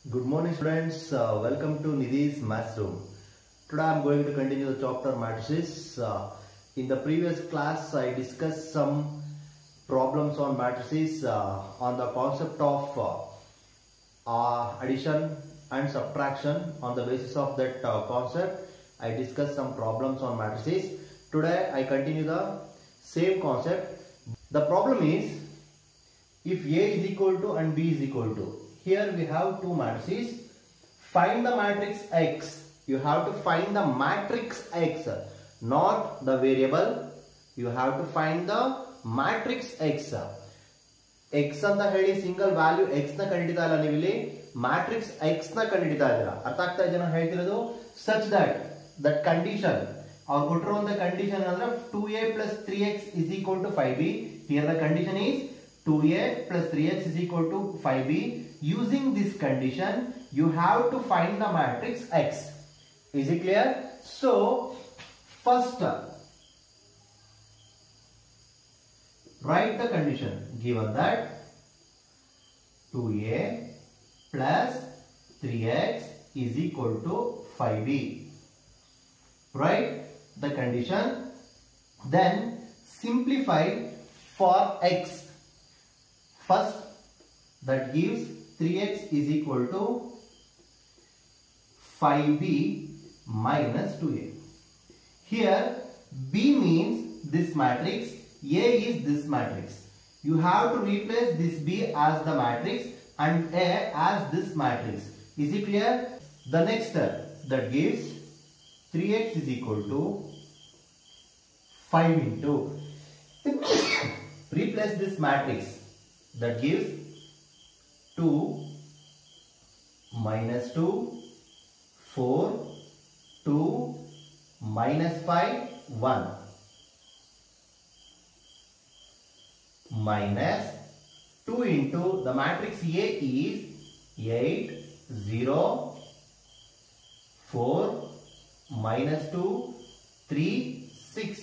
Good morning students, welcome to Nidhi's Maths Room. Today I am going to continue the chapter matrices. In the previous class I discussed some problems on matrices on the concept of addition and subtraction. On the basis of that concept I discussed some problems on matrices. Today I continue the same concept. The problem is if A is equal to and B is equal to. Here we have two matrices. Find the matrix X. You have to find the matrix X, not the variable. You have to find the matrix X. X ಅಂತ ಹೇಳಿ single value X ನ ಕಂಡುಹಿಡಿತಾ ಇಲ್ಲ, ನೀವು ಇಲ್ಲಿ matrix X ನ ಕಂಡುಹಿಡಿತಾ ಇದ್ದೀರಾ. ಅರ್ಥ ಆಗ್ತಾ ಇದೆಯಾ ನಾನು ಹೇಳ್ತಿರೋದು? such that condition ಅವ್ರು ಕೊಟ್ಟಿರುವಂತ ಕಂಡೀಷನ್ ಅಂದ್ರೆ 2a plus 3x is equal to 5b. Here the condition is 2a plus 3x is equal to 5b. Using this condition you have to find the matrix X. Is it clear? So first write the condition given that 2a plus 3x is equal to 5b. Write the condition, then simplify for x. First that gives 3x is equal to 5b minus 2a. Here b means this matrix, a is this matrix. You have to replace this b as the matrix and a as this matrix. Is it clear? The next step that gives 3x is equal to 5 into replace this matrix that gives 2 minus 2 4 2 minus 5 1 minus 2 into the matrix A is 8 0 4 minus 2 3 6.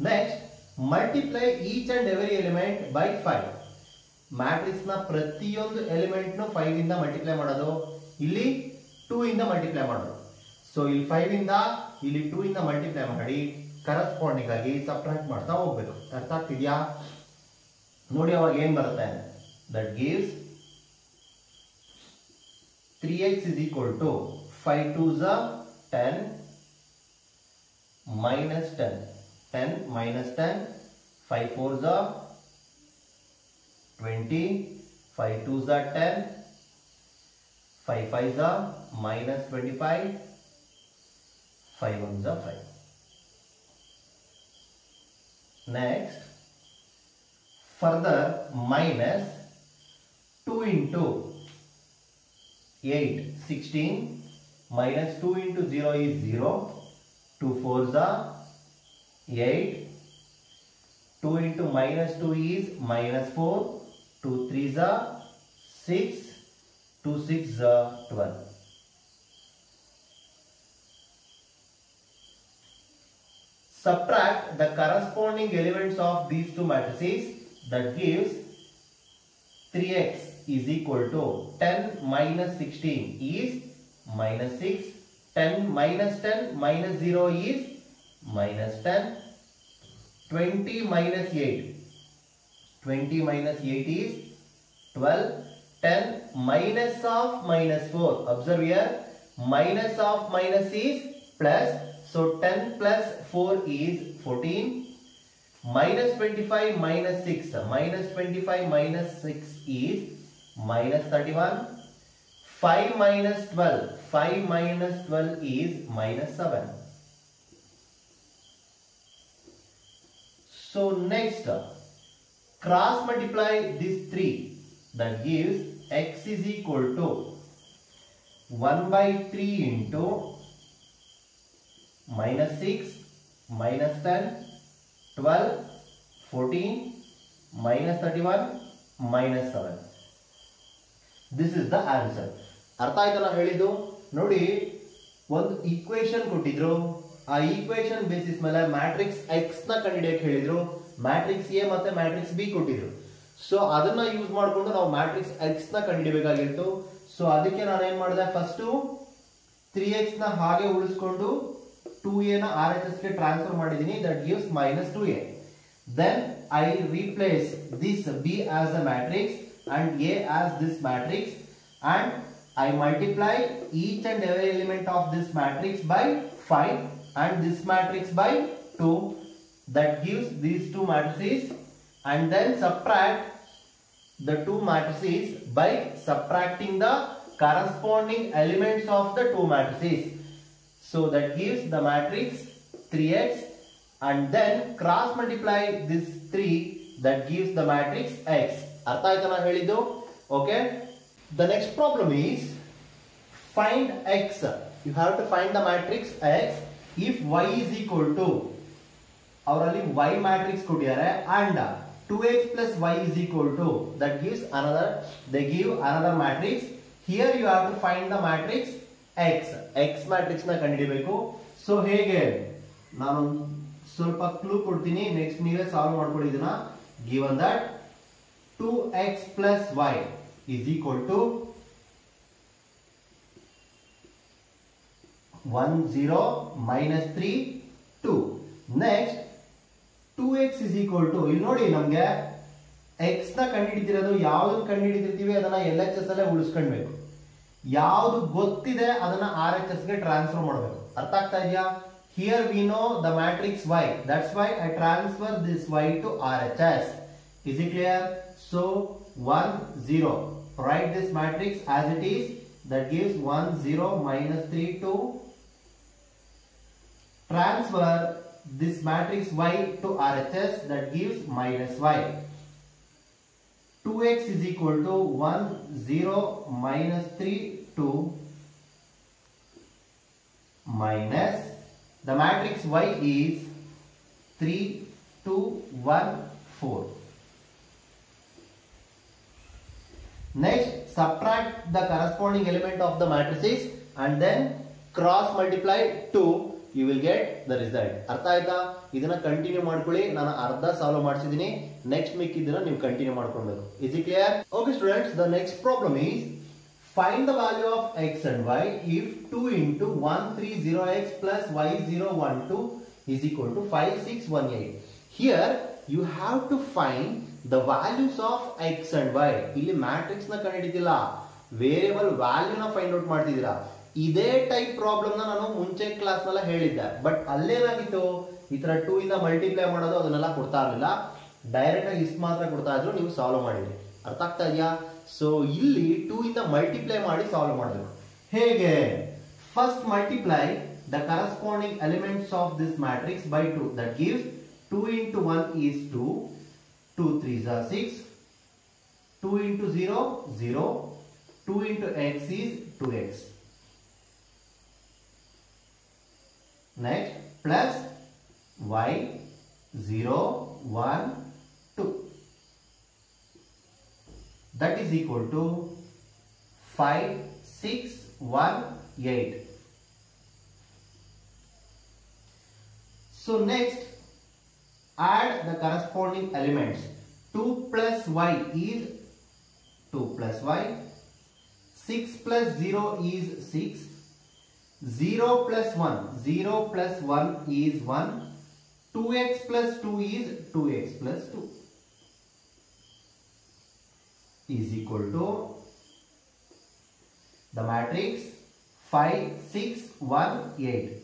Next multiply each and every element by 5. Matrix ನ ಪ್ರತಿಯೊಂದು element ನು 5 ಇಂದ multiply ಮಾಡೋದು, ಇಲ್ಲಿ 2 ಇಂದ multiply ಮಾಡೋದು. So ಇಲ್ಲಿ 5 ಇಂದ ಇಲ್ಲಿ 2 ಇಂದ ಮಲ್ಟಿಪ್ಲೈ ಮಾಡಿ ಕರೆಸ್ಪಾಂಡಿಂಗ್ ಆಗಿ ಸಬ್ಟ್ರಾಕ್ಟ್ ಮಾಡ್ತಾ ಹೋಗ್ಬೇಕು. ಅರ್ಥ ಆಗ್ತಿದ್ಯಾ? ನೋಡಿ ಅವಾಗ ಏನ್ ಬರುತ್ತೆ. That gives 3x is equal to 5 2s are 10 minus 10 10 minus 10 5 4s are 20 5 2s are 10 5 5s are minus 25 5 1s are 5. Next further minus 2 into 8 16 minus 2 into 0 is 0 2 4s are 8 2 into minus 2 is minus 4 2 3s are 6 2 6s are 12. Subtract the corresponding elements of these two matrices. That gives 3x is equal to 10 minus 16 is minus 6 10 minus 10 minus 0 is minus 10 20 minus 8 20 minus 8 is 12 10 minus of minus 4. Observe here minus of minus is plus, so 10 plus 4 is 14 minus 25 minus 6 minus 25 minus 6 is minus 31 5 minus 12 5 minus 12 is minus 7. So next cross multiply these three. That gives x is equal to 1 by 3 into minus 6 minus 10 12 14 minus 31 minus 7. This is the answer. ಅರ್ಥ ಆಯ್ತಲ್ಲ ಹೇಳಿದ್ದು? ನೋಡಿ ಒಂದು equation ಕೊಟ್ಟಿದ್ರು, ಆ equation basis ಮೇಲೆ matrix X ನ ಕಂಡುಹಿಡಿಯಕ್ಕೆ ಹೇಳಿದ್ರು, ಮ್ಯಾಟ್ರಿಕ್ಸ್ ಎ ಮತ್ತೆ ಮ್ಯಾಟ್ರಿಕ್ಸ್ ಬಿ ಕೊಟ್ಟಿದ್ರು. ಸೊ ಅದನ್ನ ಯೂಸ್ ಮಾಡಿಕೊಂಡು ನಾವು ಮ್ಯಾಟ್ರಿಕ್ಸ್ ಎಕ್ಸ್ ನ ಕಂಡುಹಿಡಿಯಬೇಕಾಗಿತ್ತು. ಸೊ ಅದಕ್ಕೆ ನಾನು ಏನ್ ಮಾಡಿದೆ, ಫಸ್ಟ್ 3x ನ ಹಾಗೆ ಉಳಿಸ್ಕೊಂಡು 2a ನ RHS ಗೆ ಟ್ರಾನ್ಸ್ಫರ್ ಮಾಡಿದೀನಿ. That gives -2a. Then I replace this B as a matrix and A as this matrix, and I multiply each and every element of this matrix by 5 and this matrix by 2. That gives these two matrices, and then subtract the two matrices by subtracting the corresponding elements of the two matrices. So that gives the matrix 3x, and then cross multiply this 3, that gives the matrix x. Artha aita na helidu? Okay. The next problem is find x. You have to find the matrix x if y is equal to, avralli y matrix kodiyare, and 2x plus y is equal to, that gives another, they give another matrix. Here you have to find the matrix x. X matrix na ಕಂಡುಹಿಡಿಯಬೇಕು. So ಹೇಗೆ, ನಾನು ಸ್ವಲ್ಪ clue ಕೊಡ್ತೀನಿ, next ನೀವೇ solve ಮಾಡ್ಕೊಳ್ಳಿ ಇದನ್ನ. Given that 2x plus y is equal to 1 0 minus 3 2. Next 2x is equal to, ಇಲ್ಲಿ ನೋಡಿ ನಮ್ಗೆ x ನ ಕಂಡುಹಿಡಿದಿರೋದು, ಯಾವ್ದನ್ನ ಕಂಡುಹಿಡಿದಿರ್ತೀವಿ ಅದನ್ನ LHS ಅಲ್ಲೇ ಉಳಿಸ್ಕೊಳ್ಬೇಕು. ಯಾವ್ದು ಗೊತ್ತಿದೆ ಅದನ್ನ RHS ಗೆ ಟ್ರಾನ್ಸ್ಫರ್ ಮಾಡಬೇಕು. ಅರ್ಥ ಆಗ್ತಾ ಇದೆಯಾ? Here we know the matrix y. That's why I transfer this y to RHS. Is it clear? So 1 0. Write this matrix as it is. That gives 1 0 minus 3 2. Transfer this matrix y to RHS. That gives minus y. 2x is equal to 1 0 minus 3 2 minus the matrix y is 3 2 1 4. Next subtract the corresponding element of the matrices and then cross multiply 2. You will get the result. ಅರ್ಥ ಆಯ್ತಾ? ಇದನ್ನ continue ಮಾಡ್ಕೊಳ್ಳಿ. ನಾನು ಅರ್ಧ solve ಮಾಡಿಸಿದೀನಿ. Next ಮಿಕ್ಕಿದ್ದನ್ನ ನೀವು continue ಮಾಡ್ಕೊಳ್ಬೇಕು. Is it clear? Okay students, the next problem is find the value of x and y if 2 into 130x plus y012 is equal to 5618. Here you have to find the values of x and y. ಇಲ್ಲಿ matrix ನ ಕಂಡುಹಿಡಿದಿಲ್ಲ, variable value ನ find out ಮಾಡ್ತಿದ್ದೀರಾ. ಇದೇ type problem ನ ನಾನು ಮುಂಚೆ class ನೆಲ್ಲ ಹೇಳಿದ್ದೆ. ಬಟ್ ಅಲ್ಲೇನಾಗಿತ್ತು, ಈ ತರ 2 ಇಂದ ಮಲ್ಟಿಪ್ಲೈ ಮಾಡೋದು ಅದನ್ನೆಲ್ಲ ಕೊಡ್ತಾ ಇರಲಿಲ್ಲ, ಡೈರೆಕ್ಟ್ ಆಗಿ ಇಷ್ಟು ಮಾತ್ರ ಕೊಡ್ತಾ ಇದ್ರು, ನೀವು ಸಾಲ್ವ್ ಮಾಡಿದ್ರಿ. ಅರ್ಥ ಆಗ್ತಾ ಇದೆಯಾ? ಸೊ ಇಲ್ಲಿ 2 ಇಂದ ಮಲ್ಟಿಪ್ಲೈ ಮಾಡಿ ಸಾಲ್ವ್ ಮಾಡಬೇಕು. ಹೇಗೆ? First multiply the corresponding elements of this matrix by 2. That gives 2 into 1 is 2, 2 3s are 6, 2 into 0 0, 2 into x is 2x. Next plus y 0 1 2, that is equal to 5 6 1 8. So next add the corresponding elements. 2 plus y is 2 plus y, 6 plus 0 is 6, 0 plus 1, 0 plus 1 is 1, 2x plus 2 is 2x plus 2 is equal to the matrix 5 6 1 8.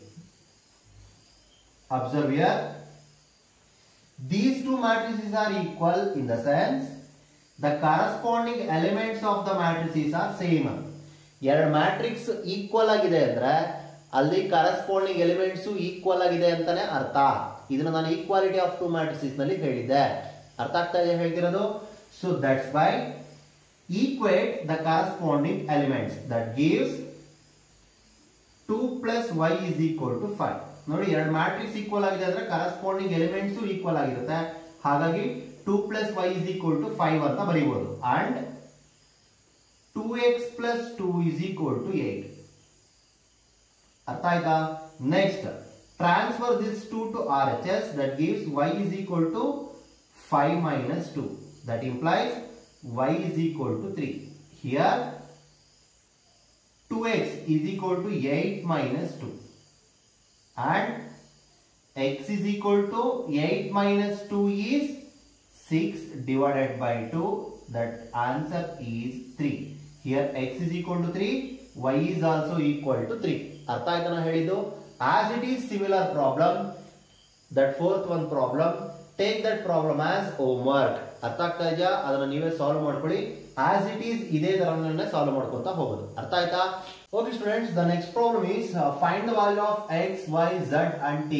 Observe here, these two matrices are equal in the sense the corresponding elements of the matrices are same. ಎರಡು matrix equal ಆಗಿದೆ ಅಂದ್ರೆ ಅಲ್ಲಿ corresponding elements equal ಆಗಿದೆ ಅಂತಾನೆ ಅರ್ಥ. ಇದನ್ನ ನಾನು equality of to matrices ನಲ್ಲಿ ಹೇಳಿದ್ದೆ. ಅರ್ಥ ಆಗ್ತಾ ಇದೆ ಹೇಳ್ತಿರೋದು? So that's why equate the corresponding elements. That gives 2 plus y is equal to 5. ನೋಡಿ, ಎರಡು ಮ್ಯಾಟ್ರಿಕ್ಸ್ ಈಕ್ವಲ್ ಆಗಿದೆ ಅಂದ್ರೆ ಕರೆಸ್ಪಾಂಡಿಂಗ್ ಎಲಿಮೆಂಟ್ಸ್ ಈಕ್ವಲ್ ಆಗಿರುತ್ತೆ. ಹಾಗಾಗಿ 2 plus y is equal to 5 ಅಂತ ಬರೀಬಹುದು. And 2x plus 2 is equal to 8. ಅರ್ಥ ಆಯ್ತಾ? Next transfer this 2 to RHS. That gives y is equal to 5 minus 2. That implies y is equal to 3. Here 2x is equal to 8 minus 2 and x is equal to 8 minus 2 is 6 divided by 2. That answer is 3. Here x is equal to 3, y is also equal to 3. ಅರ್ಥ ಆಯ್ತಾ ನಾನು ಹೇಳಿದ್ದು? As it is similar problem, that fourth one problem, take that problem as homework. ಅರ್ಥ ಆಗ್ತಾ ಇದೆಯಾ? ಅದನ್ನ ನೀವೇ solve ಮಾಡ್ಕೊಳ್ಳಿ. As it is ಇದೇ ತರನೇ ಸಾಲ್ವ್ ಮಾಡ್ಕೊಂತ ಹೋಗೋದು. ಅರ್ಥ ಆಯ್ತಾ? Okay students, the next problem is find the value of x, y, z and t.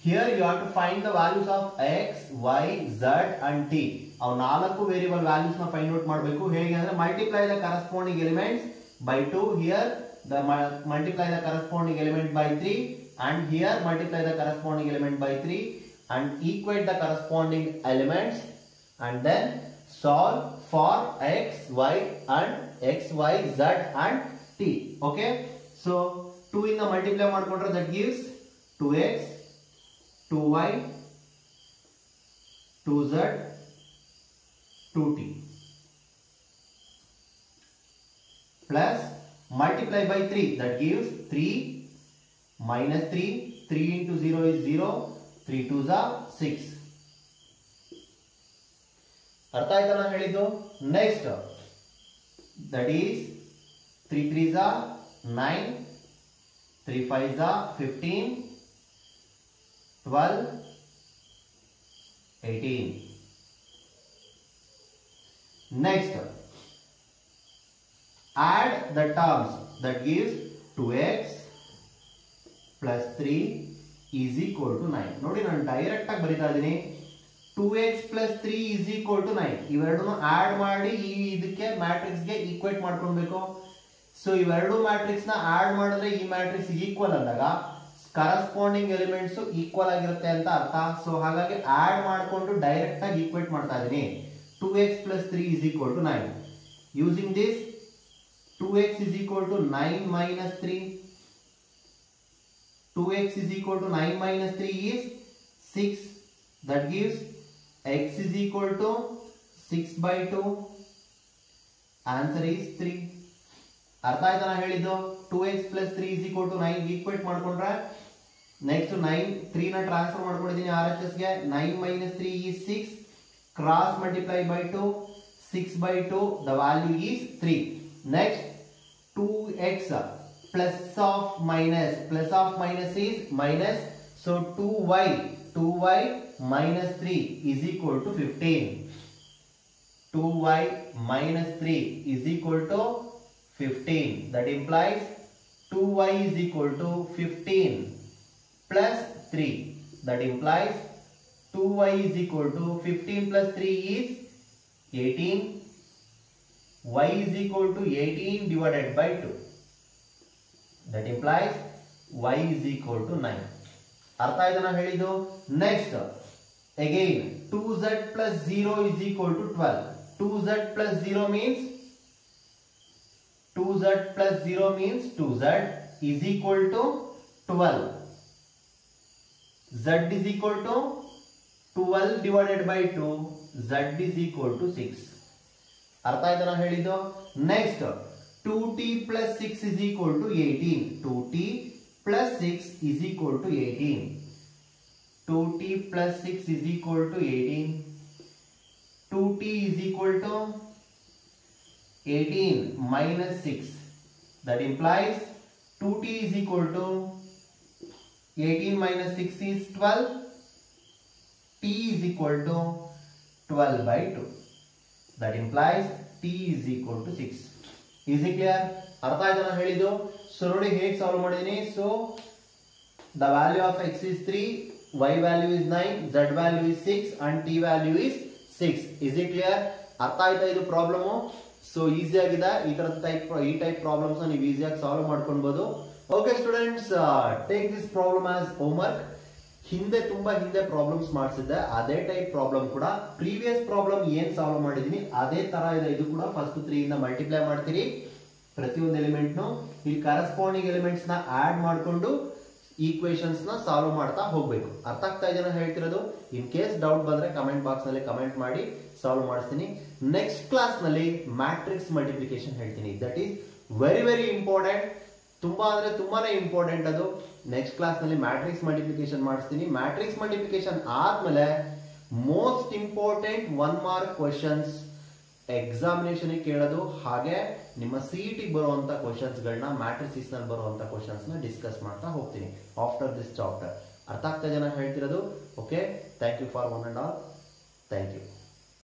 Here you have to find the values of x, y, z and t. ಅವು ನಾಲ್ಕು variable values ನ find out ಮಾಡಬೇಕು. ಹೇಗೆ ಅಂದ್ರೆ multiply the corresponding elements by 2. Here the multiply the corresponding element by 3 and here multiply the corresponding element by 3 and equate the corresponding elements and then solve for x, y and x, y, z and t. Okay, so 2 in the multiply ಮಾಡ್ಕೊಂಡ್ರೆ that gives 2x, 2y, 2z, 2t plus multiply by 3, that gives 3 minus 3, 3 into 0 is 0, 3 2s are 6. ಅರ್ಥ ಆಯ್ತಾ ನಾನು ಹೇಳಿದ್ದು? Next that is 3 3s are 9, 3 5s are 15, 12, 18. Next, add the terms, that gives 2x plus 3 is equal to 9. ನೋಡಿ ನಾನು direct ಆಗಿ ಬರೀತಾ ಇದ್ದೀನಿ. 2x plus 3 is equal to 9. ಇವೆರಡನ್ನು ಆಡ್ ಮಾಡಿ ಇದಕ್ಕೆ ಮ್ಯಾಟ್ರಿಕ್ಸ್ ಗೆ ಈಕ್ವೇಟ್ ಮಾಡ್ಕೊಳ್ಬೇಕು. ಸೊ ಇವೆರಡು ಮ್ಯಾಟ್ರಿಕ್ಸ್ ನ ಆಡ್ ಮಾಡಿದ್ರೆ ಈ ಮ್ಯಾಟ್ರಿಕ್ಸ್ ಈಕ್ವಲ್ ಅಂದಾಗ ಕರೆಸ್ಪಾಂಡಿಂಗ್ ಎಲಿಮೆಂಟ್ಸ್ ಈಕ್ವಲ್ ಆಗಿರುತ್ತೆ ಅಂತ ಅರ್ಥ. ಸೊ ಹಾಗಾಗಿ ಆಡ್ ಮಾಡಿಕೊಂಡು ಡೈರೆಕ್ಟ್ ಆಗಿ ಈಕ್ವೇಟ್ ಮಾಡ್ತಾ ಇದ್ದೀನಿ. 2x plus 3 is equal to 9. Using this, 2x is equal to 9 minus 3. 2x is equal to 9 minus 3 is 6. That gives x is equal to 6 by 2. Answer is 3. ಅರ್ಥ ಆಯ್ತಾ ನಾನು ಹೇಳಿದ್ದು? 2x plus 3 is equal to 9 equate ಮಾಡ್ಕೊಂಡ್ರೆ next 9 3 ನ transfer ಮಾಡ್ಕೊಂಡಿದ್ದೀನಿ RHS ಗೆ. 9 minus 3 is 6. Cross multiply by 2, 6 by 2, the value is 3. Next, 2x plus of minus is minus, so 2y minus 3 is equal to 15. 2y minus 3 is equal to 15. That implies 2y is equal to 15 plus 3. That implies 2y is equal to 15 plus 3 is 18. Y is equal to 18 divided by 2. That implies y is equal to 9. ಅರ್ಥ ಆಯ್ತಾ ನಾನು ಹೇಳಿದ್ದು? Next again 2z plus 0 is equal to 12. 2z plus 0 means 2z is equal to 12. Z is equal to 12 divided by 2, z is equal to 6. ಅರ್ಥ ಆಯ್ತಾ ನಾನು ಹೇಳಿದ್ದು? Next 2t plus 6 is equal to 18. 2t plus 6 is equal to 18. 2t plus 6 is equal to 18. 2t is equal to 18 minus 6. That implies 2t is equal to 18 minus 6 is 12. T is equal to 12 by 2. That implies t is equal to 6. Is it clear? ಅರ್ಥ ಆಯ್ತಾ ನಾನು ಹೇಳಿದ್ದು? So ನೋಡಿ ಹೇಗೆ solve ಮಾಡಿದೀನಿ. So the value of x is 3, y value is 9, z value is 6 and t value is 6. Is it clear? ಅರ್ಥ ಆಯ್ತಾ ಇದು ಪ್ರಾಬ್ಲಮ್? ಸೊ ಈಸಿ ಆಗಿದೆ. ಈ ಟೈಪ್ ಪ್ರಾಬ್ಲಮ್ಸ್ ನೀವು ಈಸಿಯಾಗಿ ಸಾಲ್ವ್ ಮಾಡ್ಕೊಳ್ಬಹುದು. Okay students, take this problem as homework. ತುಂಬಾ ಹಿಂದೆ ಪ್ರಾಬ್ಲಮ್ಸ್ ಮಾಡಿಸಿದ್ದೆ, ಅದೇ ಟೈಪ್ ಪ್ರಾಬ್ಲಮ್ ಕೂಡ ಪ್ರೀವಿಯಸ್ ಪ್ರಾಬ್ಲಮ್ ಏನ್ ಸಾಲ್ವ್ ಮಾಡಿದೀನಿ ಅದೇ ತರ ಇದೆ. ಇದು ಕೂಡ ಫಸ್ಟ್ 3 ಇಂದ ಮಲ್ಟಿಪ್ಲೈ ಮಾಡ್ತೀರಿ ಪ್ರತಿಯೊಂದು ಎಲಿಮೆಂಟ್ ನು. ಇಲ್ಲಿ ಕರೆಸ್ಪಾಂಡಿಂಗ್ ಎಲಿಮೆಂಟ್ಸ್ ನ ಆಡ್ ಮಾಡಿಕೊಂಡು ಈಕ್ವೇಶನ್ಸ್ ನ ಸಾಲ್ವ್ ಮಾಡ್ತಾ ಹೋಗ್ಬೇಕು. ಅರ್ಥ ಆಗ್ತಾ ಇದೆಯಾ ಹೇಳ್ತಿರೋದು? ಇನ್ ಕೇಸ್ ಡೌಟ್ ಬಂದ್ರೆ ಕಮೆಂಟ್ ಬಾಕ್ಸ್ ನಲ್ಲಿ ಕಮೆಂಟ್ ಮಾಡಿ ಸಾಲ್ವ್ ಮಾಡಿಸ್ತೀನಿ. ನೆಕ್ಸ್ಟ್ ಕ್ಲಾಸ್ ನಲ್ಲಿ ಮ್ಯಾಟ್ರಿಕ್ಸ್ ಮಲ್ಟಿಪ್ಲಿಕೇಶನ್ ಹೇಳ್ತೀನಿ. That is very very important. ತುಂಬಾ ಅಂದ್ರೆ ತುಂಬಾನೇ ಇಂಪಾರ್ಟೆಂಟ್ ಅದು. ನೆಕ್ಸ್ಟ್ ಕ್ಲಾಸ್ ನಲ್ಲಿ ಮ್ಯಾಟ್ರಿಕ್ಸ್ ಮಲ್ಟಿಪ್ಲಿಕೇಶನ್ ಮಾಡಿಸ್ತೀನಿ. ಮ್ಯಾಟ್ರಿಕ್ಸ್ ಮಲ್ಟಿಪ್ಲಿಕೇಶನ್ ಆದ್ಮೇಲೆ most important 1 mark questions examination ಕೇಳೋದು, ಹಾಗೆ ನಿಮ್ಮ CET ಬರುವಂತ ಕ್ವಶನ್ಸ್ ಗಳನ್ನ ಮ್ಯಾಟ್ರಿಸಸ್ ನಲ್ಲಿ ಬರುವಂತ ಕ್ವಶನ್ಸ್ ನ ಡಿಸ್ಕಸ್ ಮಾಡ್ತಾ ಹೋಗ್ತೀನಿ ಆಫ್ಟರ್ ದಿಸ್ ಚಾಪ್ಟರ್. ಅರ್ಥ ಆಗ್ತಾ ಜನ ಹೇಳ್ತಿರೋದು? Okay, thank you for one and all. Thank you.